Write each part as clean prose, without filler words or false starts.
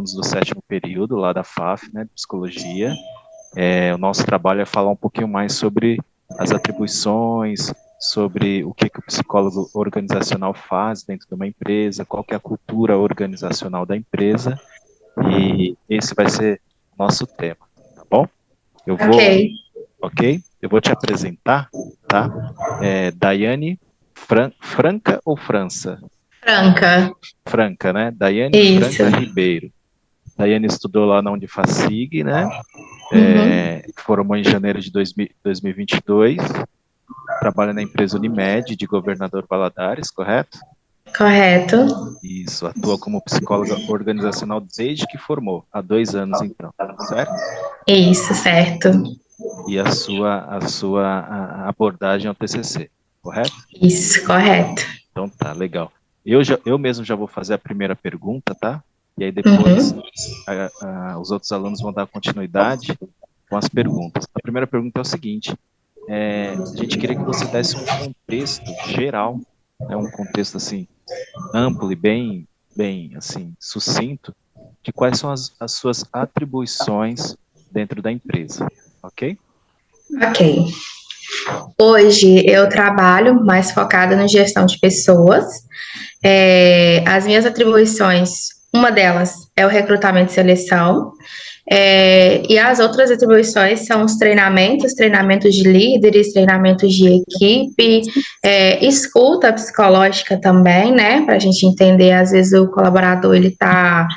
do sétimo período lá da FAF, né, de psicologia. O nosso trabalho é falar um pouquinho mais sobre as atribuições, sobre o que o psicólogo organizacional faz dentro de uma empresa, qual que é a cultura organizacional da empresa, e esse vai ser o nosso tema, tá bom? Ok. Ok? Eu vou te apresentar, tá? Daiane Franca ou França? Franca. Franca, né? Daiane Isso. Franca Ribeiro. Daiane estudou lá na Unifacig, né? Uhum. Formou em janeiro de 2022. Trabalha na empresa Unimed, de Governador Valadares, correto? Correto. Isso, atua como psicóloga organizacional desde que formou, há 2 anos então, certo? Isso, certo. E a sua abordagem ao TCC, correto? Isso, correto. Então tá, legal. Eu mesmo já vou fazer a primeira pergunta, tá? E aí depois Uhum. os outros alunos vão dar continuidade com as perguntas. A primeira pergunta é o seguinte: a gente queria que você desse um contexto geral, né, um contexto assim amplo e bem assim sucinto, de quais são as suas atribuições dentro da empresa, ok? Ok. Hoje eu trabalho mais focada na gestão de pessoas. As minhas atribuições, uma delas é o recrutamento e seleção. E as outras atribuições são os treinamentos, treinamentos de líderes, treinamentos de equipe, escuta psicológica também, né? Para a gente entender, às vezes o colaborador ele está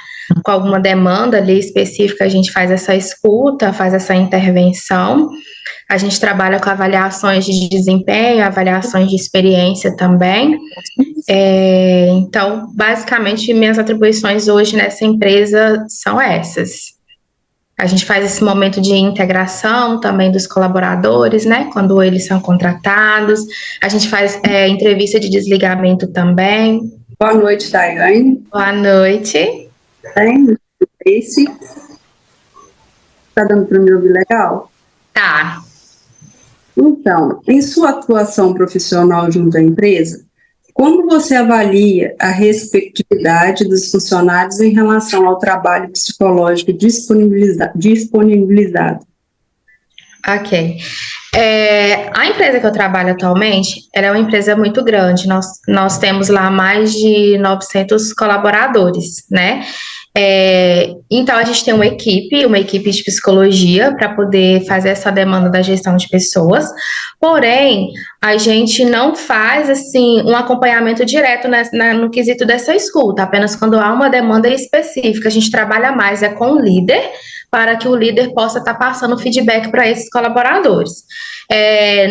com alguma demanda ali específica, a gente faz essa escuta, faz essa intervenção. A gente trabalha com avaliações de desempenho, avaliações de experiência também. Então, basicamente, minhas atribuições hoje nessa empresa são essas. A gente faz esse momento de integração também dos colaboradores, né? Quando eles são contratados. A gente faz entrevista de desligamento também. Boa noite, Daiane. Boa noite. Bem, Tracy. Tá dando para me ouvir legal? Tá. Então, em sua atuação profissional junto à empresa, como você avalia a respectividade dos funcionários em relação ao trabalho psicológico disponibilizado? Ok. A empresa que eu trabalho atualmente, ela é uma empresa muito grande. Nós temos lá mais de 900 colaboradores, né? Então, a gente tem uma equipe de psicologia para poder fazer essa demanda da gestão de pessoas. Porém, a gente não faz, assim, um acompanhamento direto no quesito dessa escuta, apenas quando há uma demanda específica. A gente trabalha mais com o líder, para que o líder possa estar passando feedback para esses colaboradores.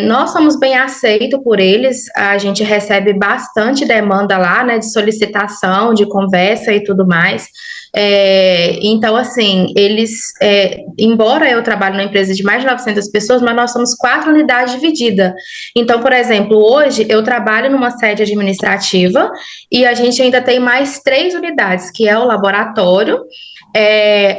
Nós somos bem aceitos por eles, a gente recebe bastante demanda lá, né, de solicitação, de conversa e tudo mais. Então, assim, embora eu trabalhe numa empresa de mais de 900 pessoas, mas nós somos 4 unidades divididas. Então, por exemplo, hoje eu trabalho numa sede administrativa e a gente ainda tem mais 3 unidades, que é o laboratório,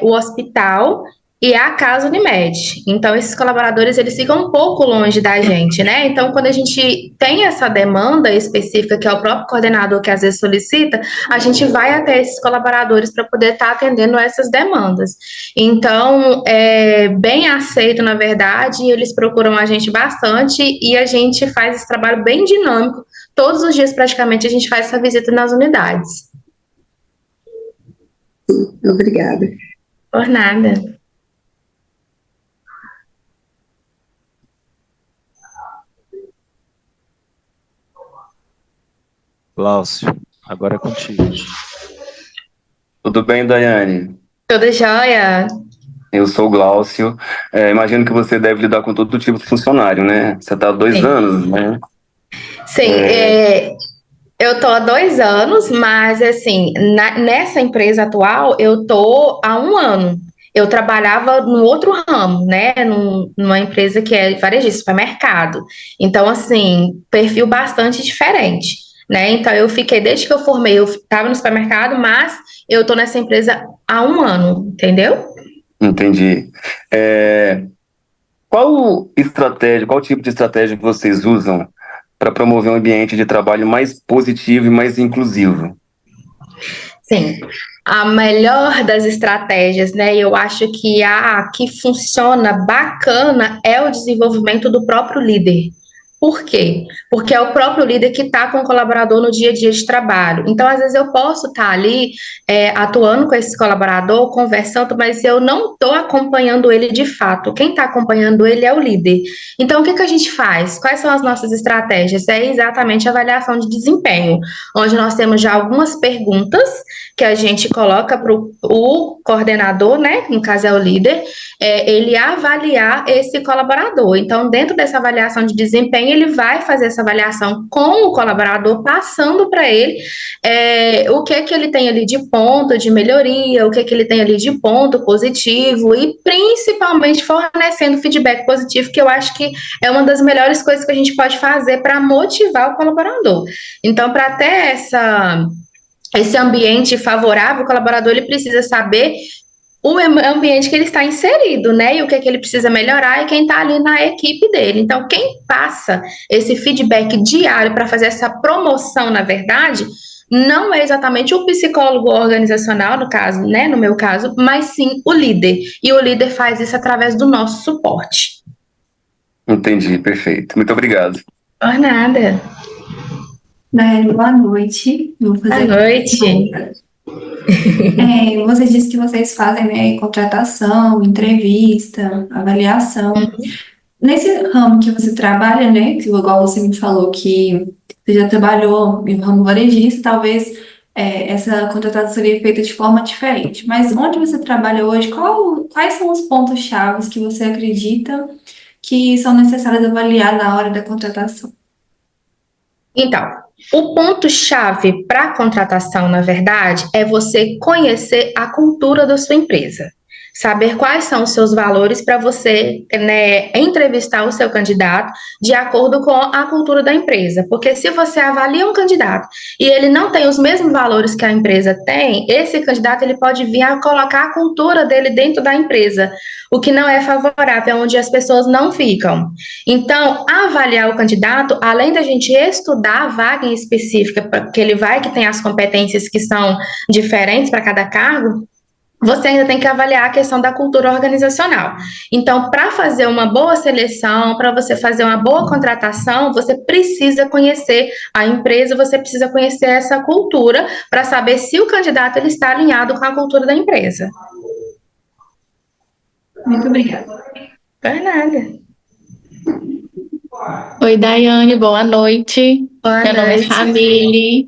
o hospital e a Casa Unimed. Então, esses colaboradores, eles ficam um pouco longe da gente, né? Então, quando a gente tem essa demanda específica, que é o próprio coordenador que às vezes solicita, a gente vai até esses colaboradores para poder estar atendendo essas demandas. Então, é bem aceito, na verdade, eles procuram a gente bastante e a gente faz esse trabalho bem dinâmico. Todos os dias, praticamente, a gente faz essa visita nas unidades. Obrigada. Por nada. Glaucio, agora é contigo. Tudo bem, Daiane? Tudo jóia? Eu sou o Glaucio. Imagino que você deve lidar com todo tipo de funcionário, né? Você está há 2 anos, né? Sim, eu tô há 2 anos, mas assim, nessa empresa atual, eu tô há 1 ano. Eu trabalhava no outro ramo, né? Numa empresa que é varejista, supermercado. Então, assim, perfil bastante diferente, né? Então, eu fiquei, desde que eu formei, eu estava no supermercado, mas eu tô nessa empresa há 1 ano, entendeu? Entendi. Qual tipo de estratégia vocês usam para promover um ambiente de trabalho mais positivo e mais inclusivo? Sim, a melhor das estratégias, né? Eu acho que a que funciona bacana é o desenvolvimento do próprio líder. Por quê? Porque é o próprio líder que está com o colaborador no dia a dia de trabalho. Então, às vezes, eu posso estar ali atuando com esse colaborador, conversando, mas eu não estou acompanhando ele de fato. Quem está acompanhando ele é o líder. Então, o que que a gente faz? Quais são as nossas estratégias? É exatamente a avaliação de desempenho, onde nós temos já algumas perguntas que a gente coloca para o coordenador, né? No caso é o líder, ele avaliar esse colaborador. Então, dentro dessa avaliação de desempenho, ele vai fazer essa avaliação com o colaborador, passando para ele o que que ele tem ali de ponto de melhoria, o que que ele tem ali de ponto positivo e principalmente fornecendo feedback positivo, que eu acho que é uma das melhores coisas que a gente pode fazer para motivar o colaborador. Então, para ter esse ambiente favorável, o colaborador ele precisa saber o ambiente que ele está inserido, né? E o que é que ele precisa melhorar e quem está ali na equipe dele. Então, quem passa esse feedback diário para fazer essa promoção, na verdade, não é exatamente o psicólogo organizacional, no caso, né? No meu caso, mas sim o líder. E o líder faz isso através do nosso suporte. Entendi, perfeito. Muito obrigado. Por nada. Daiane, boa noite. Vou fazer Boa noite. Você disse que vocês fazem, né, contratação, entrevista, avaliação. Nesse ramo que você trabalha, né, que igual você me falou que você já trabalhou no ramo varejista, talvez essa contratação seria feita de forma diferente. Mas onde você trabalha hoje, quais são os pontos chaves que você acredita que são necessários avaliar na hora da contratação? Então, o ponto-chave para a contratação, na verdade, é você conhecer a cultura da sua empresa. Saber quais são os seus valores para você, né, entrevistar o seu candidato de acordo com a cultura da empresa. Porque se você avalia um candidato e ele não tem os mesmos valores que a empresa tem, esse candidato ele pode vir a colocar a cultura dele dentro da empresa, o que não é favorável, onde as pessoas não ficam. Então, avaliar o candidato, além da gente estudar a vaga em específica, porque ele vai que tem as competências que são diferentes para cada cargo, você ainda tem que avaliar a questão da cultura organizacional. Então, para fazer uma boa seleção, para você fazer uma boa contratação, você precisa conhecer a empresa, você precisa conhecer essa cultura para saber se o candidato ele está alinhado com a cultura da empresa. Muito obrigada. Por nada. Oi, Daiane, boa noite. Boa Meu nome é noite. Família.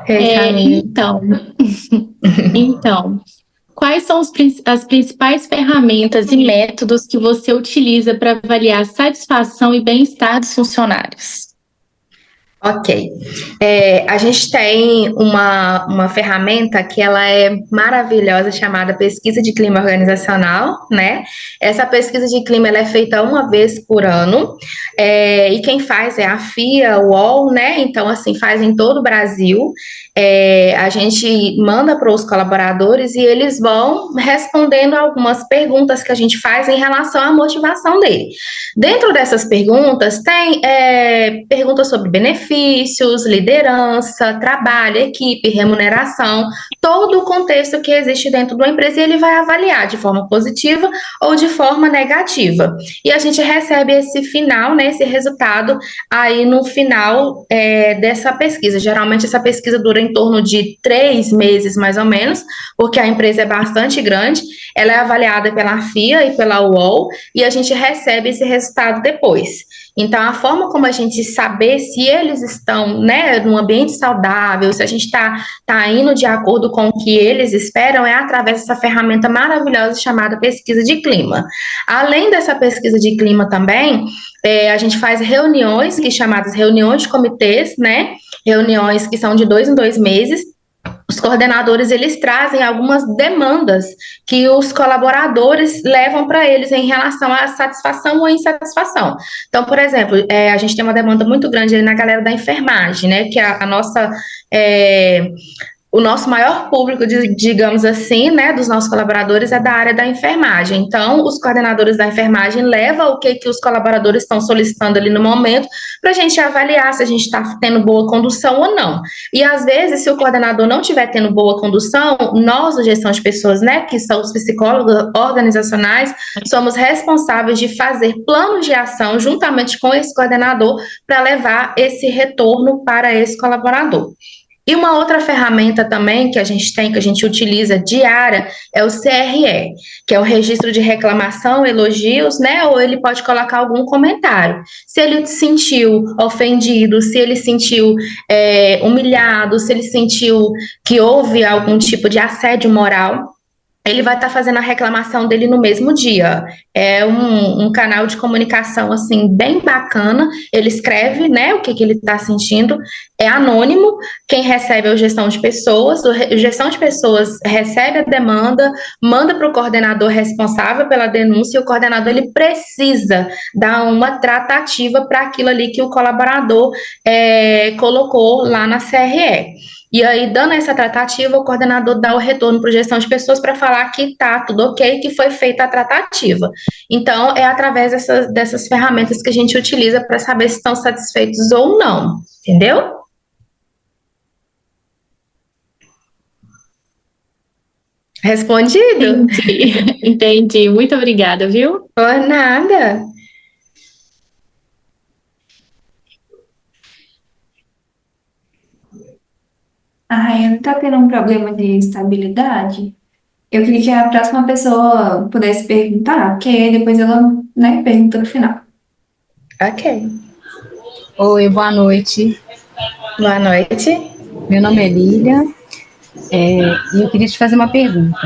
Ei, Camille. Então, quais são as principais ferramentas e métodos que você utiliza para avaliar a satisfação e bem-estar dos funcionários? Ok. A gente tem uma ferramenta que ela é maravilhosa, chamada pesquisa de clima organizacional, né? Essa pesquisa de clima ela é feita uma vez por ano, e quem faz é a FIA, o UOL, né? Então, assim, faz em todo o Brasil. A gente manda para os colaboradores e eles vão respondendo algumas perguntas que a gente faz em relação à motivação dele. Dentro dessas perguntas, tem perguntas sobre benefícios, liderança, trabalho, equipe, remuneração, todo o contexto que existe dentro de uma empresa e ele vai avaliar de forma positiva ou de forma negativa. E a gente recebe esse final, né, esse resultado aí no final dessa pesquisa. Geralmente essa pesquisa dura em torno de 3 meses, mais ou menos, porque a empresa é bastante grande, ela é avaliada pela FIA e pela UOL, e a gente recebe esse resultado depois. Então, a forma como a gente saber se eles estão, né, num ambiente saudável, se a gente está indo de acordo com o que eles esperam, é através dessa ferramenta maravilhosa chamada pesquisa de clima. Além dessa pesquisa de clima também, a gente faz reuniões, chamadas reuniões de comitês, né, reuniões que são de 2 em 2 meses. Os coordenadores, eles trazem algumas demandas que os colaboradores levam para eles em relação à satisfação ou insatisfação. Então, por exemplo, a gente tem uma demanda muito grande ali na galera da enfermagem, né, que a nossa... o nosso maior público, digamos assim, né, dos nossos colaboradores é da área da enfermagem. Então, os coordenadores da enfermagem levam o que os colaboradores estão solicitando ali no momento para a gente avaliar se a gente está tendo boa condução ou não. E, às vezes, se o coordenador não estiver tendo boa condução, nós, da gestão de pessoas, né, que são os psicólogos organizacionais, somos responsáveis de fazer planos de ação juntamente com esse coordenador para levar esse retorno para esse colaborador. E uma outra ferramenta também que a gente tem, que a gente utiliza diária, é o CRE, que é o registro de reclamação, elogios, né? Ou ele pode colocar algum comentário. Se ele se sentiu ofendido, se ele se sentiu humilhado, se ele sentiu que houve algum tipo de assédio moral, ele vai estar fazendo a reclamação dele no mesmo dia. É um canal de comunicação, assim, bem bacana. Ele escreve, né, o que ele está sentindo. É anônimo. Quem recebe é o gestão de pessoas. O gestão de pessoas recebe a demanda, manda para o coordenador responsável pela denúncia, e o coordenador, ele precisa dar uma tratativa para aquilo ali que o colaborador colocou lá na CRE. E aí, dando essa tratativa, o coordenador dá o retorno para a gestão de pessoas para falar que está tudo ok, que foi feita a tratativa. Então, é através dessas ferramentas que a gente utiliza para saber se estão satisfeitos ou não, entendeu? Respondido? Entendi. Muito obrigada, viu? Por nada. Eu não tá tendo um problema de estabilidade? Eu queria que a próxima pessoa pudesse perguntar, que aí depois ela, né, pergunta no final. Ok. Oi, boa noite. Boa noite. Meu nome é Lília e eu queria te fazer uma pergunta.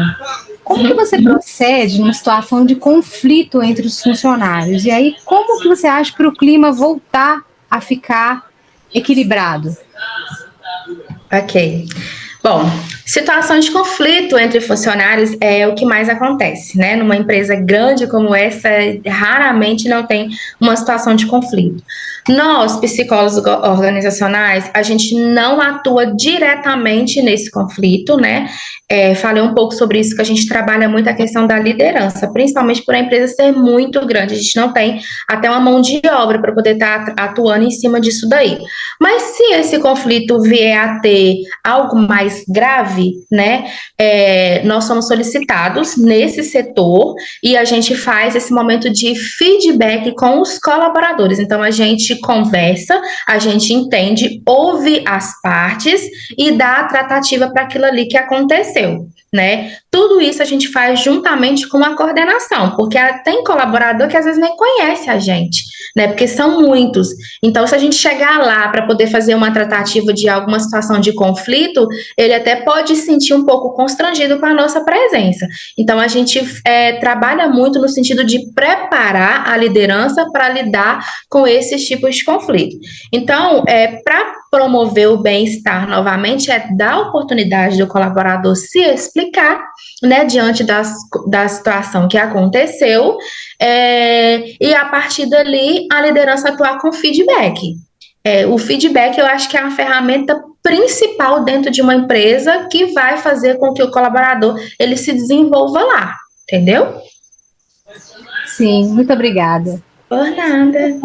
Como que você procede numa situação de conflito entre os funcionários? E aí, como que você acha para o clima voltar a ficar equilibrado? Ok. Bom, situação de conflito entre funcionários é o que mais acontece, né? Numa empresa grande como essa, raramente não tem uma situação de conflito. Nós, psicólogos organizacionais, a gente não atua diretamente nesse conflito, né? Falei um pouco sobre isso, que a gente trabalha muito a questão da liderança, principalmente por a empresa ser muito grande. A gente não tem até uma mão de obra para poder estar atuando em cima disso daí. Mas se esse conflito vier a ter algo mais grave, né, nós somos solicitados nesse setor e a gente faz esse momento de feedback com os colaboradores. Então, a gente conversa, a gente entende, ouve as partes e dá a tratativa para aquilo ali que aconteceu, né? Tudo isso a gente faz juntamente com a coordenação, porque tem colaborador que às vezes nem conhece a gente, né? Porque são muitos. Então, se a gente chegar lá para poder fazer uma tratativa de alguma situação de conflito, ele até pode se sentir um pouco constrangido com a nossa presença. Então, a gente trabalha muito no sentido de preparar a liderança para lidar com esses tipos de conflito. Então, para promover o bem-estar novamente, é dar oportunidade do colaborador se explicar, né, diante da situação que aconteceu, e a partir dali a liderança atuar com feedback. O feedback eu acho que é uma ferramenta principal dentro de uma empresa que vai fazer com que o colaborador ele se desenvolva lá, entendeu? Sim, muito obrigada. Por nada.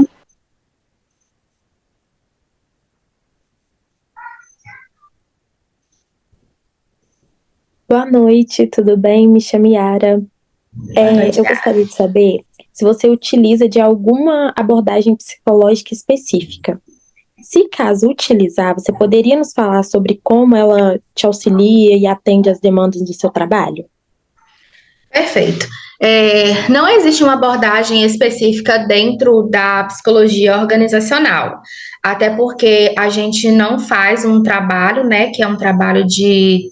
Boa noite, tudo bem? Me chamo Yara. Eu gostaria de saber se você utiliza de alguma abordagem psicológica específica. Se caso utilizar, você poderia nos falar sobre como ela te auxilia e atende às demandas do seu trabalho? Perfeito. Não existe uma abordagem específica dentro da psicologia organizacional, até porque a gente não faz um trabalho, né, que é um trabalho de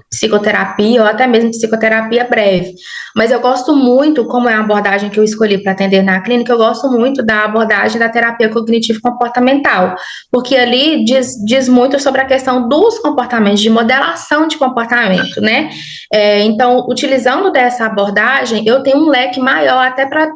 psicoterapia ou até mesmo psicoterapia breve. Mas eu gosto muito, como é a abordagem que eu escolhi para atender na clínica, eu gosto muito da abordagem da terapia cognitivo-comportamental, porque ali diz muito sobre a questão dos comportamentos, de modelação de comportamento, né? Então, utilizando dessa abordagem, eu tenho um leque maior até para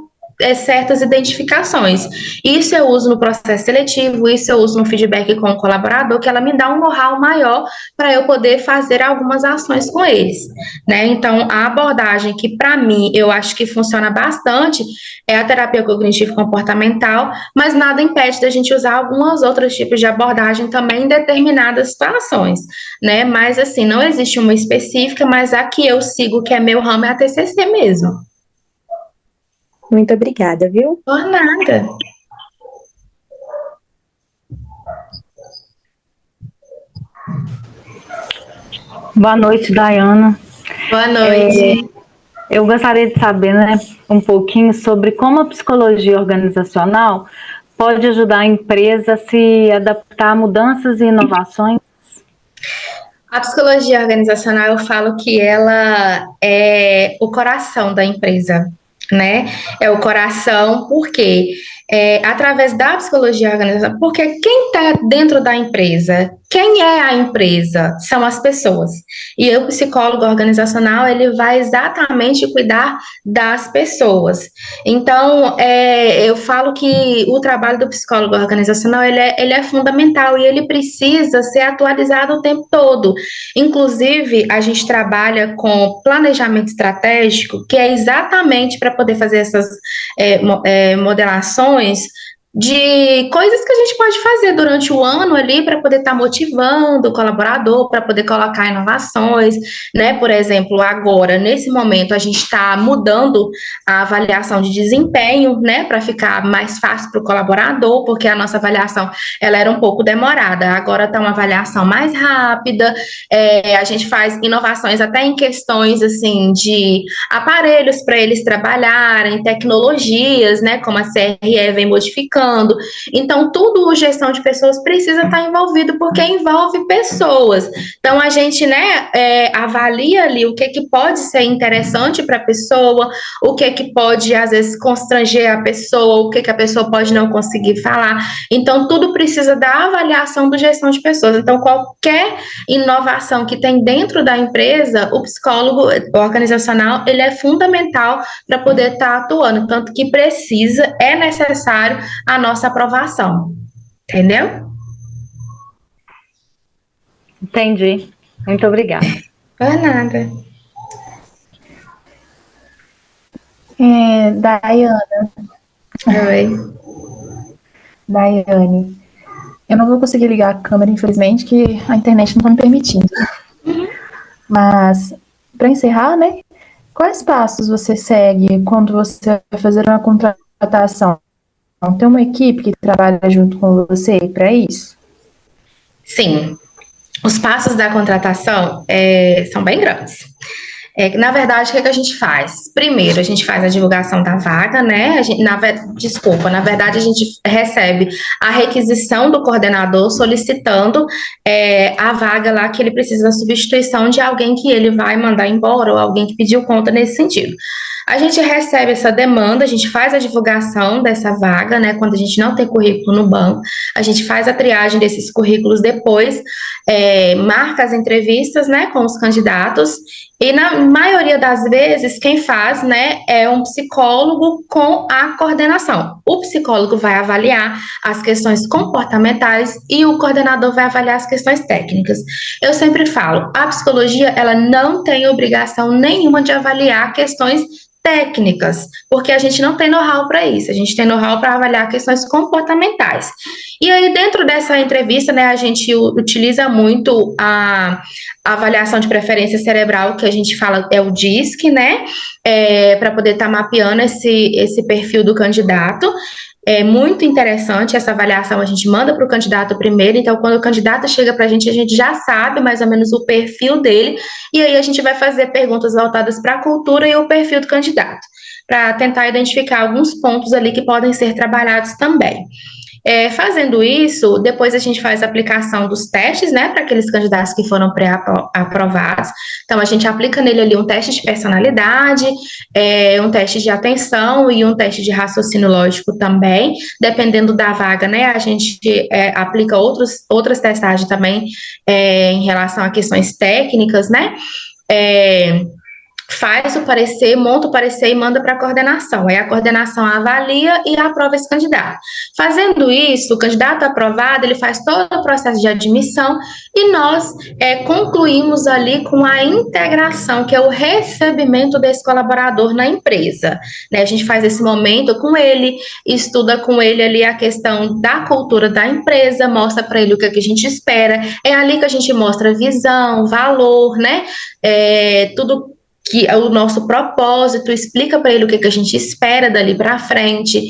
certas identificações. Isso eu uso no processo seletivo, isso eu uso no feedback com o colaborador, que ela me dá um know-how maior para eu poder fazer algumas ações com eles, né? Então, a abordagem que, para mim, eu acho que funciona bastante é a terapia cognitivo-comportamental, mas nada impede da gente usar alguns outros tipos de abordagem também em determinadas situações, né? Mas, assim, não existe uma específica, mas a que eu sigo, que é meu ramo, é a TCC mesmo. Muito obrigada, viu? Por nada. Boa noite, Dayana. Boa noite. Eu gostaria de saber, né, um pouquinho sobre como a psicologia organizacional pode ajudar a empresa a se adaptar a mudanças e inovações. A psicologia organizacional, eu falo que ela é o coração da empresa, né? É o coração, porque através da psicologia organizacional, porque quem está dentro da empresa, quem é a empresa? São as pessoas. E o psicólogo organizacional, ele vai exatamente cuidar das pessoas. Então, eu falo que o trabalho do psicólogo organizacional, ele é fundamental e ele precisa ser atualizado o tempo todo. Inclusive, a gente trabalha com planejamento estratégico, que é exatamente para poder fazer essas modelações de coisas que a gente pode fazer durante o ano ali para poder estar motivando o colaborador, para poder colocar inovações, né? Por exemplo, agora, nesse momento, a gente está mudando a avaliação de desempenho, né? Para ficar mais fácil para o colaborador, porque a nossa avaliação, ela era um pouco demorada, agora está uma avaliação mais rápida, a gente faz inovações até em questões, assim, de aparelhos para eles trabalharem, tecnologias, né? Como a CRE vem modificando. Então, tudo gestão de pessoas precisa estar envolvido, porque envolve pessoas. Então, a gente, né, avalia ali o que pode ser interessante para a pessoa, o que pode, às vezes, constranger a pessoa, o que a pessoa pode não conseguir falar. Então, tudo precisa da avaliação do gestão de pessoas. Então, qualquer inovação que tem dentro da empresa, o psicólogo organizacional, ele é fundamental para poder estar atuando, tanto que é necessário a nossa aprovação, entendeu? Entendi. Muito obrigada. Por nada. Daiane. Oi. Daiane, eu não vou conseguir ligar a câmera, infelizmente, que a internet não está me permitindo. Mas, para encerrar, né? Quais passos você segue quando você vai fazer uma contratação? Tem uma equipe que trabalha junto com você para isso? Sim. Os passos da contratação são bem grandes. Na verdade, o que a gente faz? Primeiro, a gente faz a divulgação da vaga, né? Na verdade, a gente recebe a requisição do coordenador solicitando a vaga lá que ele precisa da substituição de alguém que ele vai mandar embora ou alguém que pediu conta nesse sentido. A gente recebe essa demanda, a gente faz a divulgação dessa vaga, né? Quando a gente não tem currículo no banco, a gente faz a triagem desses currículos depois, marca as entrevistas, né, com os candidatos. E na maioria das vezes, quem faz, né, é um psicólogo com a coordenação. O psicólogo vai avaliar as questões comportamentais e o coordenador vai avaliar as questões técnicas. Eu sempre falo, a psicologia, ela não tem obrigação nenhuma de avaliar questões técnicas, porque a gente não tem know-how para isso, a gente tem know-how para avaliar questões comportamentais. E aí, dentro dessa entrevista, né, a gente utiliza muito a avaliação de preferência cerebral, que a gente fala é o DISC, né, para poder estar mapeando esse perfil do candidato. É muito interessante essa avaliação, a gente manda para o candidato primeiro, então quando o candidato chega para a gente já sabe mais ou menos o perfil dele, e aí a gente vai fazer perguntas voltadas para a cultura e o perfil do candidato, para tentar identificar alguns pontos ali que podem ser trabalhados também. Fazendo isso, depois a gente faz a aplicação dos testes, né, para aqueles candidatos que foram pré-aprovados. Então, a gente aplica nele ali um teste de personalidade, um teste de atenção e um teste de raciocínio lógico também. Dependendo da vaga, né, a gente aplica outras testagens também em relação a questões técnicas, né. faz o parecer, monta o parecer e manda para a coordenação. Aí a coordenação avalia e aprova esse candidato. Fazendo isso, o candidato aprovado, ele faz todo o processo de admissão e nós concluímos ali com a integração, que é o recebimento desse colaborador na empresa. Né? A gente faz esse momento com ele, estuda com ele ali a questão da cultura da empresa, mostra para ele o que a gente espera. É ali que a gente mostra visão, valor, né? Tudo que é o nosso propósito, explica para ele o que a gente espera dali para frente,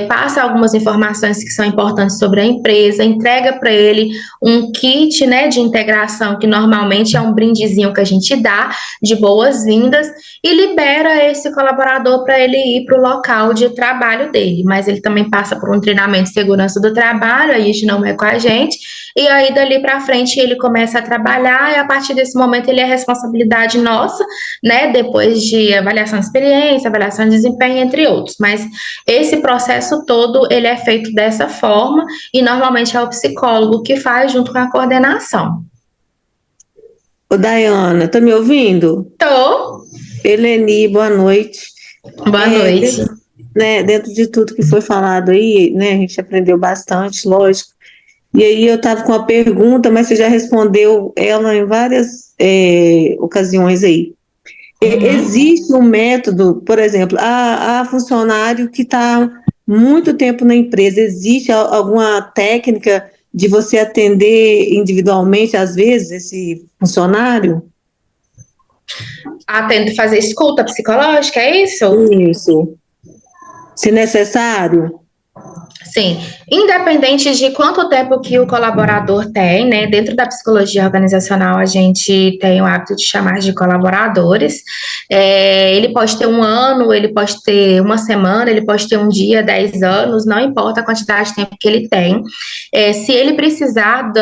passa algumas informações que são importantes sobre a empresa, entrega para ele um kit, né, de integração, que normalmente é um brindezinho que a gente dá de boas-vindas, e libera esse colaborador para ele ir para o local de trabalho dele, mas ele também passa por um treinamento de segurança do trabalho, aí isso não é com a gente, e aí dali para frente ele começa a trabalhar, e a partir desse momento ele é responsabilidade nossa, né, depois de avaliação de experiência, avaliação de desempenho, entre outros. Mas esse processo todo, ele é feito dessa forma e normalmente é o psicólogo que faz junto com a coordenação. Ô, Dayana, tá me ouvindo? Tô. Eleni, boa noite. Boa noite. Dentro de tudo que foi falado aí, né, a gente aprendeu bastante, lógico. E aí eu estava com uma pergunta, mas você já respondeu ela em várias ocasiões aí. Existe um método, por exemplo, há funcionário que está muito tempo na empresa, existe alguma técnica de você atender individualmente, às vezes, esse funcionário? Atendo fazer escuta psicológica, é isso? Isso. Se necessário. Sim, independente de quanto tempo que o colaborador tem, né, dentro da psicologia organizacional a gente tem o hábito de chamar de colaboradores, ele pode ter 1 ano, ele pode ter 1 semana, ele pode ter 1 dia, 10 anos, não importa a quantidade de tempo que ele tem, se ele precisar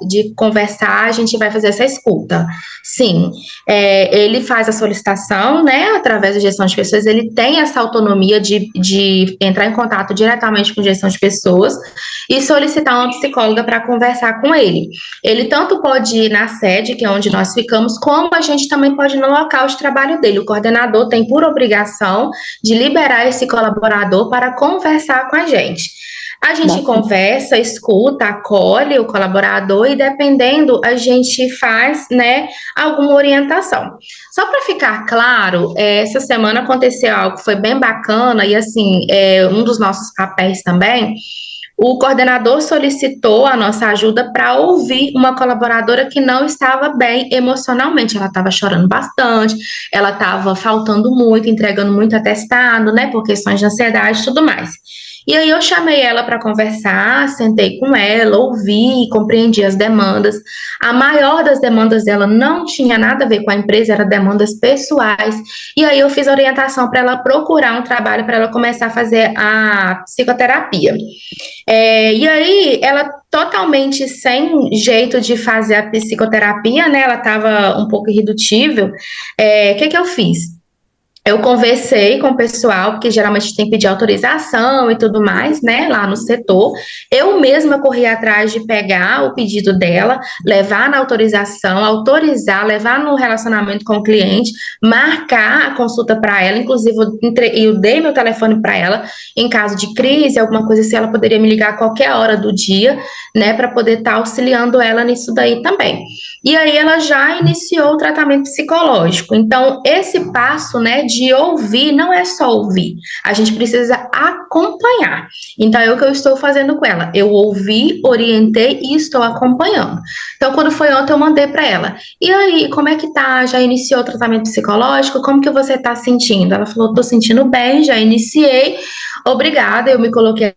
de conversar, a gente vai fazer essa escuta. Sim, ele faz a solicitação, né, através da gestão de pessoas, ele tem essa autonomia de entrar em contato diretamente com gestão de pessoas e solicitar uma psicóloga para conversar com ele. Ele tanto pode ir na sede, que é onde nós ficamos, como a gente também pode ir no local de trabalho dele. O coordenador tem por obrigação de liberar esse colaborador para conversar com a gente. A gente conversa, escuta, acolhe o colaborador e, dependendo, a gente faz, né, alguma orientação. Só para ficar claro, essa semana aconteceu algo que foi bem bacana e, assim, um dos nossos papéis também, o coordenador solicitou a nossa ajuda para ouvir uma colaboradora que não estava bem emocionalmente. Ela estava chorando bastante, ela estava faltando muito, entregando muito atestado, né, por questões de ansiedade e tudo mais. E aí eu chamei ela para conversar, sentei com ela, ouvi, compreendi as demandas. A maior das demandas dela não tinha nada a ver com a empresa, eram demandas pessoais. E aí eu fiz a orientação para ela procurar um trabalho para ela começar a fazer a psicoterapia. E aí ela totalmente sem jeito de fazer a psicoterapia, né? Ela estava um pouco irredutível. O que eu fiz? Eu conversei com o pessoal, porque geralmente tem que pedir autorização e tudo mais, né, lá no setor. Eu mesma corri atrás de pegar o pedido dela, levar na autorização, autorizar, levar no relacionamento com o cliente, marcar a consulta para ela. Inclusive, eu dei meu telefone para ela, em caso de crise, alguma coisa assim, ela poderia me ligar a qualquer hora do dia, né, para poder estar auxiliando ela nisso daí também. E aí ela já iniciou o tratamento psicológico. Então, esse passo, né, de ouvir, não é só ouvir. A gente precisa acompanhar. Então, é o que eu estou fazendo com ela. Eu ouvi, orientei e estou acompanhando. Então, quando foi ontem, eu mandei para ela. E aí, como é que tá? Já iniciou o tratamento psicológico? Como que você tá sentindo? Ela falou, tô sentindo bem, já iniciei. Obrigada, eu me coloquei.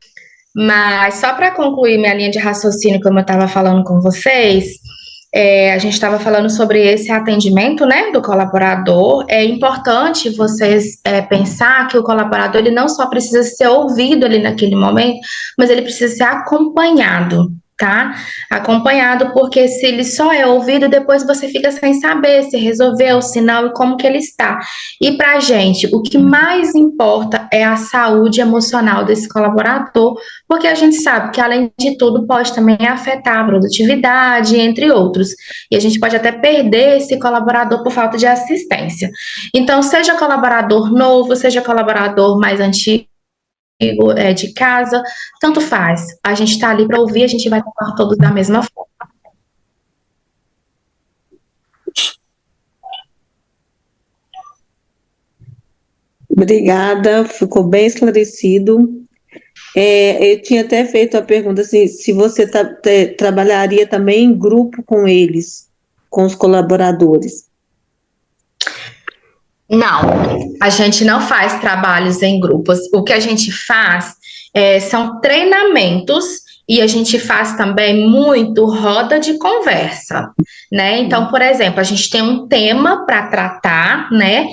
Mas só para concluir minha linha de raciocínio, como eu estava falando com vocês, a gente estava falando sobre esse atendimento, né, do colaborador. É importante vocês pensar que o colaborador, ele não só precisa ser ouvido ali naquele momento, mas ele precisa ser acompanhado, tá? Acompanhado, porque se ele só é ouvido, depois você fica sem saber se resolveu, se não e como que ele está. E pra gente, o que mais importa é a saúde emocional desse colaborador, porque a gente sabe que, além de tudo, pode também afetar a produtividade, entre outros. E a gente pode até perder esse colaborador por falta de assistência. Então, seja colaborador novo, seja colaborador mais antigo, de casa, tanto faz. A gente está ali para ouvir, a gente vai tratar todos da mesma forma. Obrigada, ficou bem esclarecido. Eu tinha até feito a pergunta assim, se você trabalharia também em grupo com eles, com os colaboradores. Não, a gente não faz trabalhos em grupos. O que a gente faz são treinamentos e a gente faz também muito roda de conversa, né? Então, por exemplo, a gente tem um tema para tratar, né?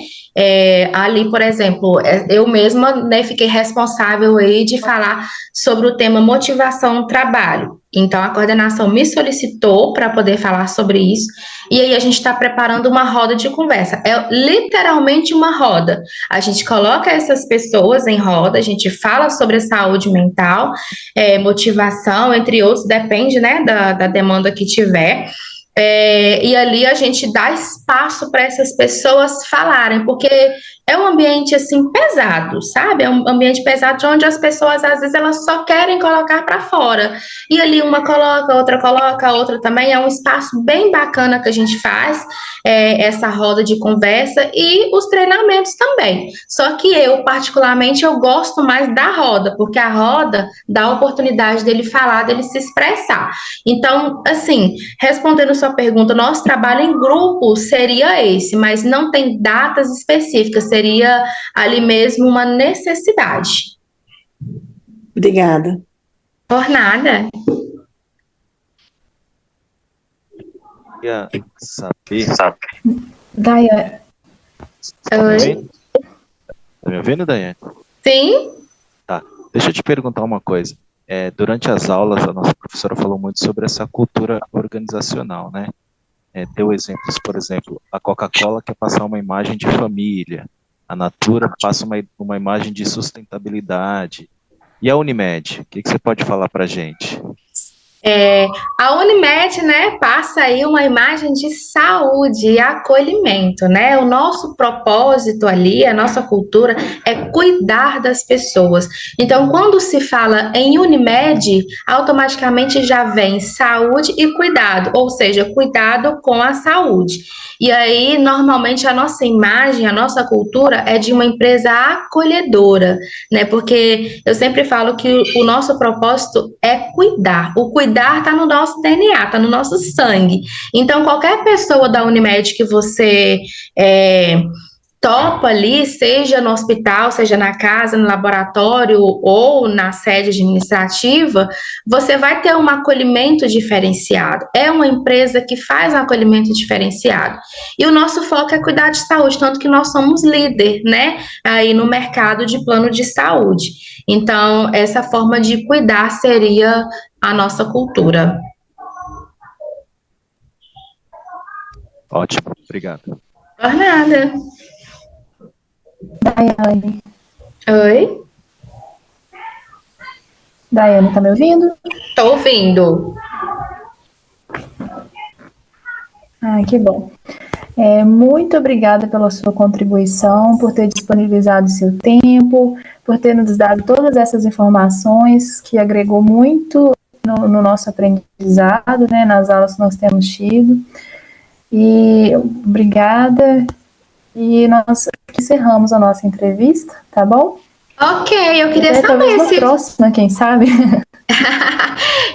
Ali, por exemplo, eu mesma, né, fiquei responsável aí de falar sobre o tema motivação no trabalho. Então, a coordenação me solicitou para poder falar sobre isso, e aí a gente está preparando uma roda de conversa. É literalmente uma roda. A gente coloca essas pessoas em roda, a gente fala sobre saúde mental, motivação, entre outros, depende, né, da demanda que tiver. E ali a gente dá espaço para essas pessoas falarem, porque é um ambiente assim pesado, sabe? É um ambiente pesado onde as pessoas às vezes elas só querem colocar para fora. E ali uma coloca, a outra também. É um espaço bem bacana que a gente faz, essa roda de conversa e os treinamentos também. Só que eu, particularmente, eu gosto mais da roda, porque a roda dá a oportunidade dele falar, dele se expressar. Então, assim, respondendo sua pergunta, nosso trabalho em grupo seria esse, mas não tem datas específicas, seria ali mesmo uma necessidade. Obrigada. Por nada. Queria saber. Daiane. Oi? Tá me ouvindo, Daiane? Sim. Tá. Deixa eu te perguntar uma coisa. Durante as aulas, a nossa professora falou muito sobre essa cultura organizacional, né? Deu exemplos, por exemplo, a Coca-Cola quer passar uma imagem de família, a Natura passa uma imagem de sustentabilidade. E a Unimed? O que você pode falar para a gente? A Unimed, né, passa aí uma imagem de saúde e acolhimento, né? O nosso propósito ali, a nossa cultura é cuidar das pessoas. Então, quando se fala em Unimed, automaticamente já vem saúde e cuidado, ou seja, cuidado com a saúde. E aí, normalmente, a nossa imagem, a nossa cultura é de uma empresa acolhedora, né? Porque eu sempre falo que o nosso propósito é cuidar. O cuidar está no nosso DNA, está no nosso sangue. Então, qualquer pessoa da Unimed que você topa ali, seja no hospital, seja na casa, no laboratório ou na sede administrativa, você vai ter um acolhimento diferenciado. É uma empresa que faz um acolhimento diferenciado. E o nosso foco é cuidar de saúde, tanto que nós somos líder, né, aí no mercado de plano de saúde. Então, essa forma de cuidar seria a nossa cultura. Ótimo, obrigado. Por nada. Daiane. Oi? Daiane, tá me ouvindo? Tô ouvindo. Que bom. Muito obrigada pela sua contribuição, por ter disponibilizado o seu tempo, por ter nos dado todas essas informações que agregou muito no nosso aprendizado, né, nas aulas que nós temos tido. E obrigada. E nós encerramos a nossa entrevista, tá bom? Ok, eu queria saber talvez se... na próxima, quem sabe?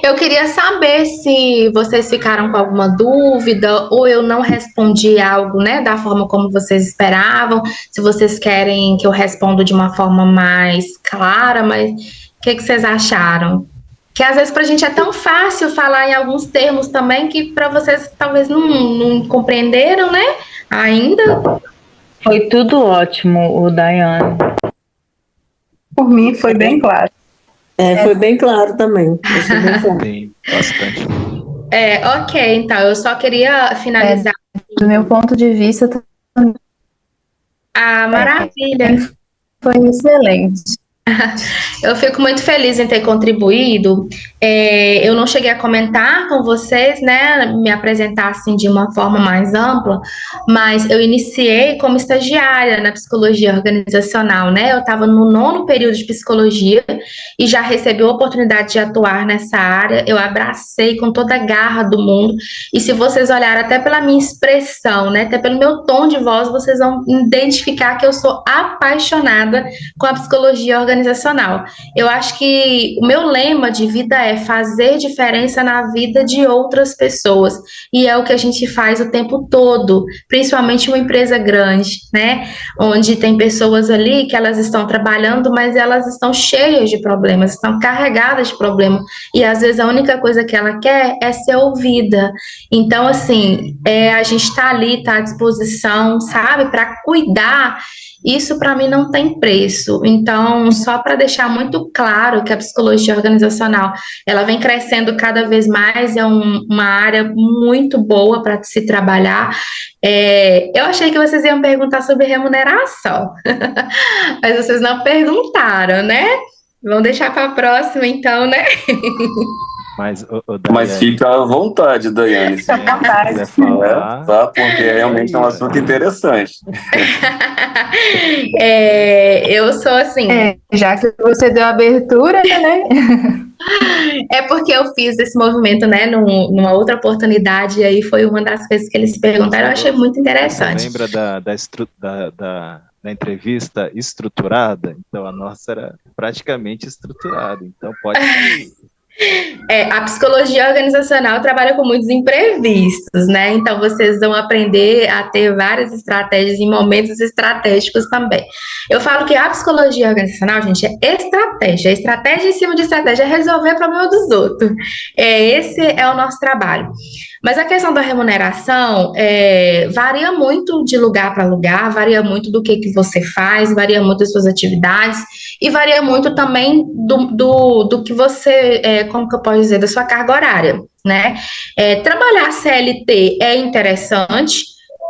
Eu queria saber se vocês ficaram com alguma dúvida ou eu não respondi algo, né, da forma como vocês esperavam, se vocês querem que eu responda de uma forma mais clara, mas o que vocês acharam? Que às vezes para a gente é tão fácil falar em alguns termos também que para vocês talvez não compreenderam, né, ainda. Foi tudo ótimo, o Daiane. Por mim, foi bem claro. Foi bem claro também. Achei bem claro. Tem bastante. Ok, então, eu só queria finalizar. Do meu ponto de vista, Maravilha! foi excelente. Eu fico muito feliz em ter contribuído. Eu não cheguei a comentar com vocês, né, me apresentar assim de uma forma mais ampla, mas eu iniciei como estagiária na psicologia organizacional, né? Eu estava no 9º período de psicologia e já recebi a oportunidade de atuar nessa área. Eu abracei com toda a garra do mundo. E se vocês olharem até pela minha expressão, né, até pelo meu tom de voz, vocês vão identificar que eu sou apaixonada com a psicologia organizacional. Eu acho que o meu lema de vida é fazer diferença na vida de outras pessoas, e é o que a gente faz o tempo todo, principalmente uma empresa grande, né, onde tem pessoas ali que elas estão trabalhando, mas elas estão cheias de problemas, estão carregadas de problemas, e às vezes a única coisa que ela quer é ser ouvida. Então, assim, a gente está ali, está à disposição, sabe, para cuidar. Isso para mim não tem preço. Então, só para deixar muito claro que a psicologia organizacional ela vem crescendo cada vez mais, é uma área muito boa para se trabalhar. Eu achei que vocês iam perguntar sobre remuneração, mas vocês não perguntaram, né? Vamos deixar para a próxima, então, né? Mas fica à vontade, Daiane, se quiser falar, tá? Porque realmente é um assunto interessante. Eu sou assim. Já que você deu abertura, né? É porque eu fiz esse movimento, né, numa outra oportunidade, e aí foi uma das coisas que eles perguntaram, eu achei muito interessante. Você lembra da entrevista estruturada? Então, a nossa era praticamente estruturada, então pode... A psicologia organizacional trabalha com muitos imprevistos, né? Então vocês vão aprender a ter várias estratégias em momentos estratégicos também. Eu falo que a psicologia organizacional, gente, é estratégia em cima de estratégia, é resolver o problema dos outros. Esse é o nosso trabalho. Mas a questão da remuneração varia muito de lugar para lugar, varia muito do que você faz, varia muito das suas atividades e varia muito também do que você, como que eu posso dizer, da sua carga horária, né? Trabalhar CLT é interessante,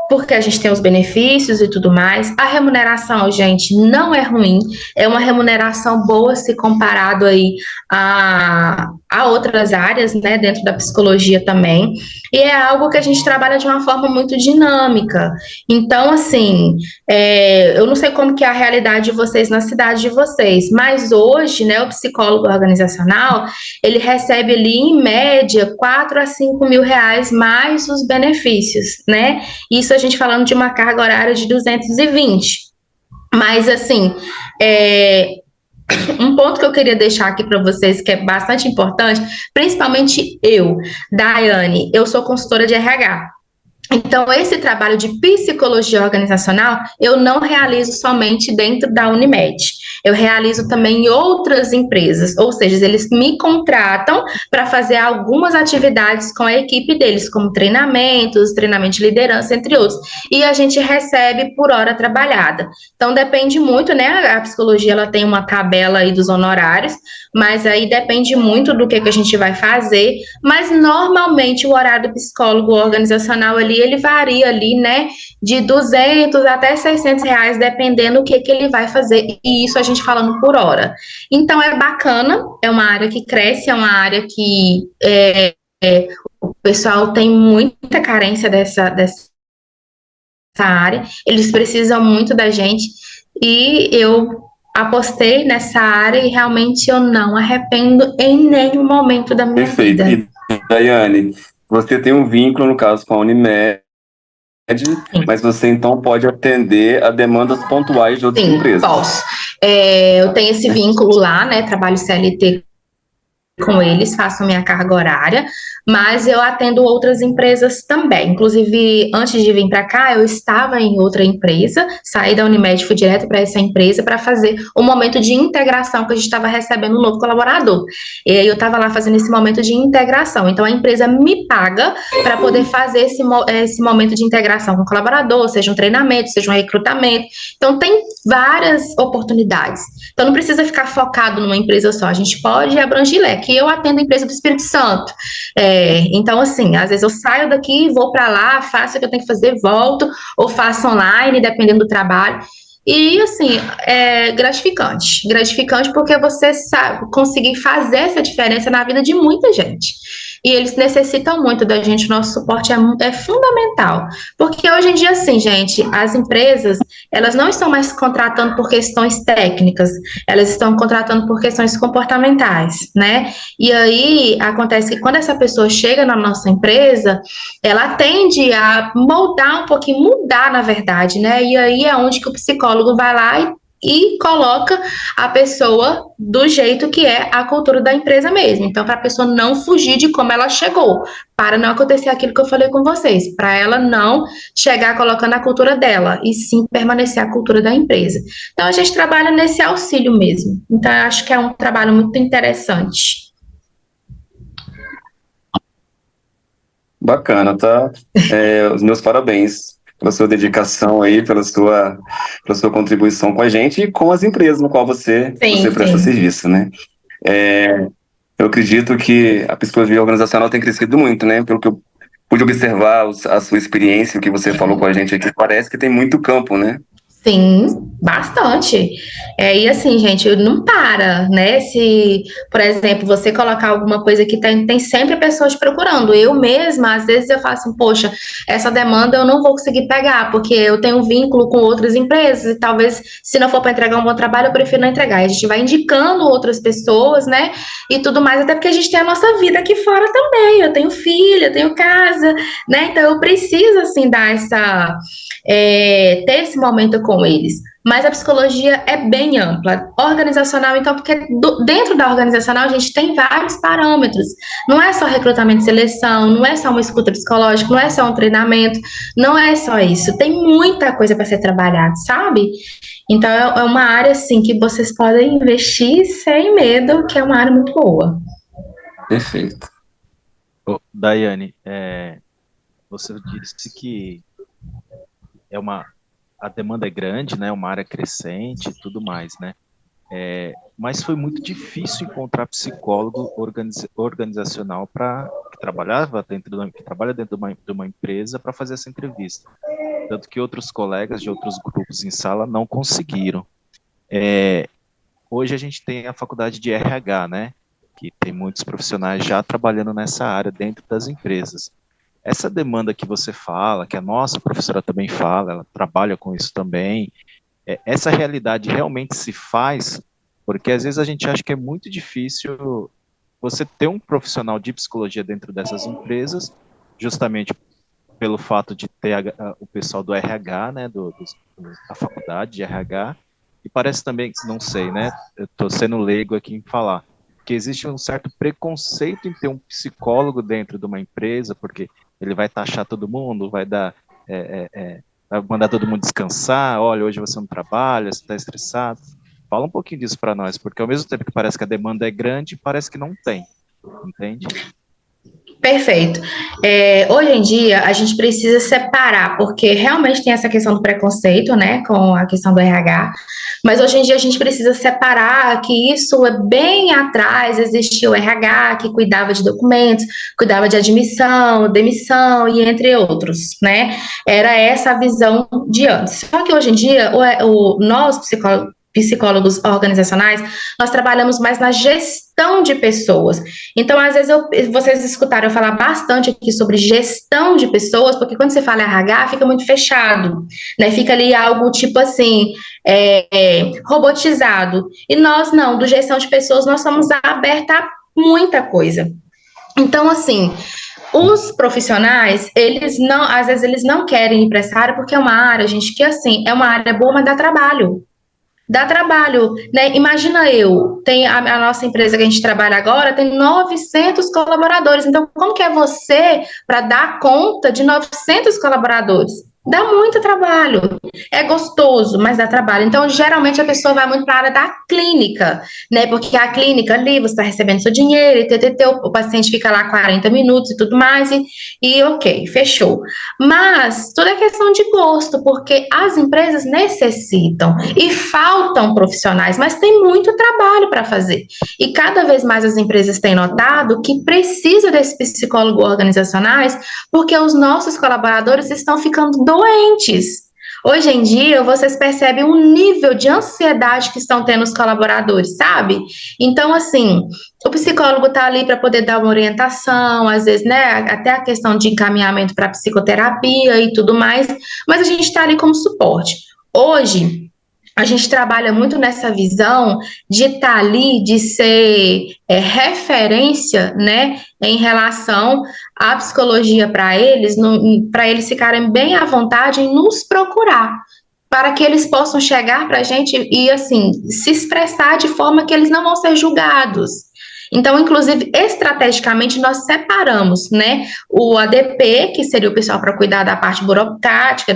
porque a gente tem os benefícios e tudo mais. A remuneração, gente, não é ruim, é uma remuneração boa se comparado aí a outras áreas, né, dentro da psicologia também, e é algo que a gente trabalha de uma forma muito dinâmica. Então, assim, eu não sei como que é a realidade de vocês na cidade de vocês, mas hoje, né, o psicólogo organizacional, ele recebe ali, em média, 4 a 5 mil reais mais os benefícios, né? Isso a gente falando de uma carga horária de 220. Mas, assim, um ponto que eu queria deixar aqui para vocês, que é bastante importante, principalmente eu, Daiane, eu sou consultora de RH. Então, esse trabalho de psicologia organizacional, eu não realizo somente dentro da Unimed. Eu realizo também em outras empresas, ou seja, eles me contratam para fazer algumas atividades com a equipe deles, como treinamento de liderança, entre outros. E a gente recebe por hora trabalhada. Então, depende muito, né? A psicologia, ela tem uma tabela aí dos honorários, mas aí depende muito do que a gente vai fazer. Mas, normalmente, o horário do psicólogo organizacional ali, ele varia ali, né, de 200 até 600 reais, dependendo do que ele vai fazer, e isso a gente falando por hora. Então, é bacana, é uma área que cresce, é uma área que o pessoal tem muita carência dessa área, eles precisam muito da gente, e eu apostei nessa área e realmente eu não arrependo em nenhum momento da minha vida. Perfeito. E, Daiane, você tem um vínculo, no caso, com a Unimed, mas você então pode atender a demandas pontuais de outras empresas. Posso. Eu tenho esse vínculo lá, né? Trabalho CLT com eles, faço minha carga horária, mas eu atendo outras empresas também. Inclusive, antes de vir para cá, eu estava em outra empresa, saí da Unimed, fui direto para essa empresa para fazer o momento de integração que a gente estava recebendo um novo colaborador. E aí eu estava lá fazendo esse momento de integração. Então, a empresa me paga para poder fazer esse momento de integração com o colaborador, seja um treinamento, seja um recrutamento. Então, tem várias oportunidades. Então, não precisa ficar focado numa empresa só. A gente pode abranger leque. Eu atendo a empresa do Espírito Santo. Então, assim, às vezes eu saio daqui, vou para lá, faço o que eu tenho que fazer, volto, ou faço online, dependendo do trabalho. E, assim, é gratificante. Gratificante porque você sabe conseguir fazer essa diferença na vida de muita gente. E eles necessitam muito da gente, o nosso suporte é fundamental. Porque hoje em dia, assim, gente, as empresas, elas não estão mais contratando por questões técnicas, elas estão contratando por questões comportamentais, né? E aí, acontece que quando essa pessoa chega na nossa empresa, ela tende a moldar um pouquinho, mudar, na verdade, né? E aí é onde que o psicólogo vai lá e coloca a pessoa do jeito que é a cultura da empresa mesmo. Então, para a pessoa não fugir de como ela chegou, para não acontecer aquilo que eu falei com vocês, para ela não chegar colocando a cultura dela, e sim permanecer a cultura da empresa. Então, a gente trabalha nesse auxílio mesmo. Então, eu acho que é um trabalho muito interessante. Bacana, tá? Os meus parabéns pela sua dedicação aí, pela sua contribuição com a gente e com as empresas no qual você presta serviço, né? Eu acredito que a psicologia organizacional tem crescido muito, né? Pelo que eu pude observar, a sua experiência, o que você falou com a gente aqui, parece que tem muito campo, né? Sim, bastante. E assim, gente, não para, né? Se, por exemplo, você colocar alguma coisa que tem sempre pessoas procurando. Eu mesma, às vezes eu falo assim, poxa, essa demanda eu não vou conseguir pegar, porque eu tenho um vínculo com outras empresas e talvez, se não for para entregar um bom trabalho, eu prefiro não entregar. E a gente vai indicando outras pessoas, né? E tudo mais, até porque a gente tem a nossa vida aqui fora também. Eu tenho filha, eu tenho casa, né? Então eu preciso, assim, dar ter esse momento com eles. Mas a psicologia é bem ampla. Organizacional, então, porque dentro da organizacional a gente tem vários parâmetros. Não é só recrutamento e seleção, não é só uma escuta psicológica, não é só um treinamento, não é só isso. Tem muita coisa para ser trabalhada, sabe? Então, é uma área, assim, que vocês podem investir sem medo, que é uma área muito boa. Perfeito. Daiane, você disse que a demanda é grande, né? Uma área crescente e tudo mais, né? Mas foi muito difícil encontrar psicólogo organizacional que trabalha dentro de uma empresa para fazer essa entrevista. Tanto que outros colegas de outros grupos em sala não conseguiram. Hoje a gente tem a faculdade de RH, né? Que tem muitos profissionais já trabalhando nessa área dentro das empresas. Essa demanda que você fala, que a nossa professora também fala, ela trabalha com isso também, essa realidade realmente se faz, porque às vezes a gente acha que é muito difícil você ter um profissional de psicologia dentro dessas empresas, justamente pelo fato de ter o pessoal do RH, né, da faculdade de RH, e parece também, não sei, né, eu estou sendo leigo aqui em falar, que existe um certo preconceito em ter um psicólogo dentro de uma empresa, porque ele vai taxar todo mundo, vai vai mandar todo mundo descansar, olha, hoje você não trabalha, você está estressado. Fala um pouquinho disso para nós, porque ao mesmo tempo que parece que a demanda é grande, parece que não tem, entende? Perfeito. Hoje em dia, a gente precisa separar, porque realmente tem essa questão do preconceito, né, com a questão do RH, mas hoje em dia a gente precisa separar que isso é bem atrás, existia o RH que cuidava de documentos, cuidava de admissão, demissão e entre outros, né, era essa a visão de antes. Só que hoje em dia, nós psicólogos organizacionais, nós trabalhamos mais na gestão de pessoas. Então, às vezes, vocês escutaram eu falar bastante aqui sobre gestão de pessoas, porque quando você fala RH, fica muito fechado, né? Fica ali algo tipo assim, robotizado. E nós não, do gestão de pessoas, nós somos abertos a muita coisa. Então, assim, os profissionais, às vezes eles não querem ir para essa área, porque é uma área, gente, que assim, é uma área boa, mas dá trabalho. Dá trabalho, né? Imagina a nossa empresa que a gente trabalha agora tem 900 colaboradores. Então, como que é você para dar conta de 900 colaboradores? Dá muito trabalho. É gostoso, mas dá trabalho. Então, geralmente a pessoa vai muito para a área da clínica, né? Porque a clínica ali, você está recebendo seu dinheiro, o paciente fica lá 40 minutos e tudo mais, e ok, fechou. Mas tudo é questão de gosto, porque as empresas necessitam e faltam profissionais, mas tem muito trabalho para fazer. E cada vez mais as empresas têm notado que precisa desses psicólogos organizacionais, porque os nossos colaboradores estão ficando doentes. Hoje em dia, vocês percebem o nível de ansiedade que estão tendo os colaboradores, sabe? Então, assim, o psicólogo está ali para poder dar uma orientação, às vezes, né, até a questão de encaminhamento para psicoterapia e tudo mais, mas a gente está ali como suporte. Hoje, a gente trabalha muito nessa visão de estar ali, de ser referência, né, em relação à psicologia para eles ficarem bem à vontade em nos procurar, para que eles possam chegar para a gente e, assim, se expressar de forma que eles não vão ser julgados. Então, inclusive, estrategicamente, nós separamos, né, o ADP, que seria o pessoal para cuidar da parte burocrática,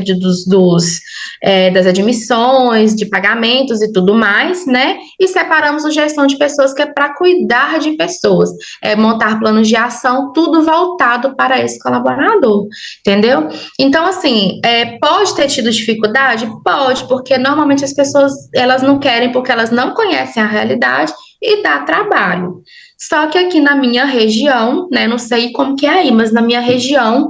das admissões, de pagamentos e tudo mais, né, e separamos o gestão de pessoas, que é para cuidar de pessoas, montar planos de ação, tudo voltado para esse colaborador, entendeu? Então, assim, pode ter tido dificuldade? Pode, porque normalmente as pessoas, elas não querem porque elas não conhecem a realidade e dá trabalho. Só que aqui na minha região, né, não sei como que é aí, mas na minha região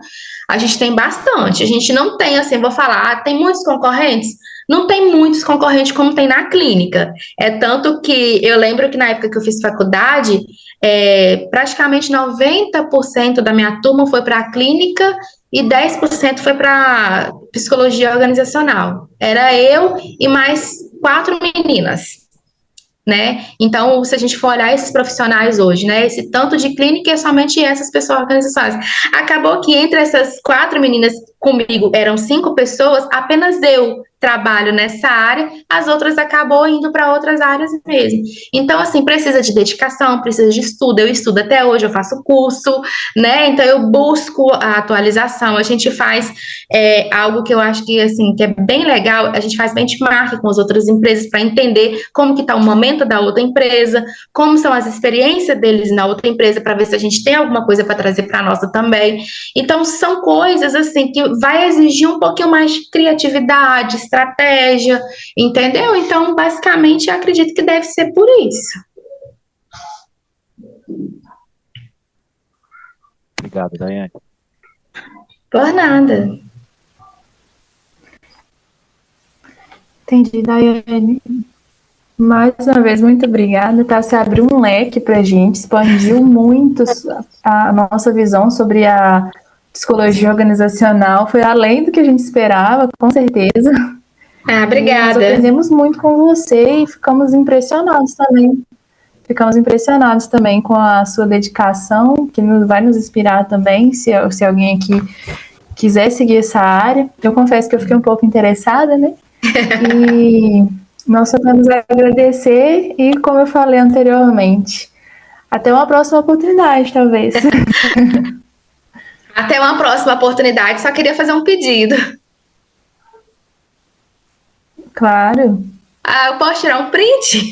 a gente tem bastante. A gente não tem, assim, vou falar, tem muitos concorrentes? Não tem muitos concorrentes como tem na clínica. É tanto que eu lembro que na época que eu fiz faculdade, praticamente 90% da minha turma foi para a clínica e 10% foi para psicologia organizacional. Era eu e mais 4 meninas, né? Então, se a gente for olhar esses profissionais hoje, né, esse tanto de clínica é somente essas pessoas organizacionais. Acabou que entre essas 4 meninas comigo eram 5 pessoas, apenas eu trabalho nessa área, as outras acabou indo para outras áreas mesmo. Então, assim, precisa de dedicação, precisa de estudo. Eu estudo até hoje, eu faço curso, né? Então, eu busco a atualização. A gente faz algo que eu acho que, assim, que é bem legal. A gente faz benchmark com as outras empresas para entender como que está o momento da outra empresa, como são as experiências deles na outra empresa, para ver se a gente tem alguma coisa para trazer para a nossa também. Então, são coisas, assim, que vai exigir um pouquinho mais de criatividade, estratégia, entendeu? Então, basicamente, eu acredito que deve ser por isso. Obrigado, Daiane. Por nada. Entendi, Daiane. Mais uma vez, muito obrigada, tá? Você abriu um leque para a gente, expandiu muito a nossa visão sobre a psicologia organizacional, foi além do que a gente esperava, com certeza. Obrigada. Nós aprendemos muito com você e ficamos impressionados também. Ficamos impressionados também com a sua dedicação, que vai nos inspirar também, se alguém aqui quiser seguir essa área. Eu confesso que eu fiquei um pouco interessada, né? E nós só temos a agradecer e, como eu falei anteriormente, até uma próxima oportunidade, talvez. Até uma próxima oportunidade, só queria fazer um pedido. Claro. Eu posso tirar um print?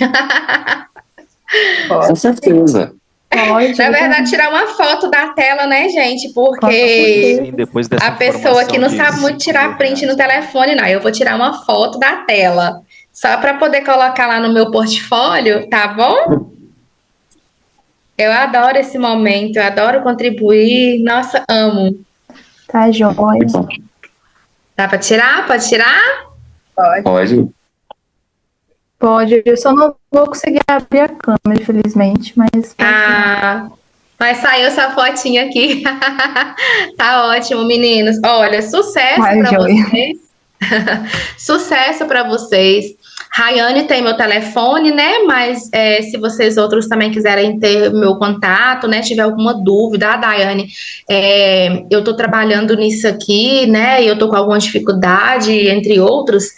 Com certeza. Pode. Na verdade, tirar uma foto da tela, né, gente? Porque sim, depois dessa a pessoa que não sabe muito tirar né? print no telefone, não. Eu vou tirar uma foto da tela, só para poder colocar lá no meu portfólio, tá bom? Eu adoro esse momento, eu adoro contribuir. Nossa, amo. Tá, joia. Dá para tirar? Pode tirar? Pode. Pode, eu só não vou conseguir abrir a câmera, infelizmente, mas... Mas saiu essa fotinha aqui. Tá ótimo, meninos. Olha, sucesso para vocês. Sucesso para vocês. Rayane tem meu telefone, né? Mas se vocês outros também quiserem ter meu contato, né? Tiver alguma dúvida, Daiane, eu tô trabalhando nisso aqui, né? E eu tô com alguma dificuldade, entre outros.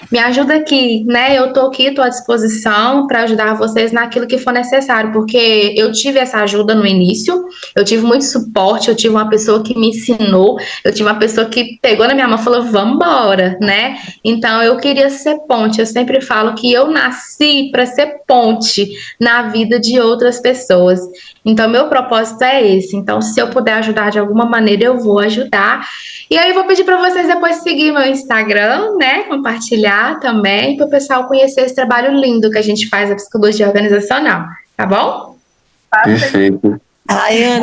me ajuda aqui, né? Eu tô aqui, tô à disposição para ajudar vocês naquilo que for necessário, porque eu tive essa ajuda no início, eu tive muito suporte, eu tive uma pessoa que me ensinou, eu tive uma pessoa que pegou na minha mão e falou, vamos embora, né? Então eu queria ser ponte, eu sempre falo que eu nasci para ser ponte na vida de outras pessoas. Então meu propósito é esse. Então se eu puder ajudar de alguma maneira, eu vou ajudar. E aí eu vou pedir para vocês depois seguir meu Instagram, né? Compartilhar também, para o pessoal conhecer esse trabalho lindo que a gente faz, a psicologia organizacional, tá bom? Perfeito. Ai, Ana,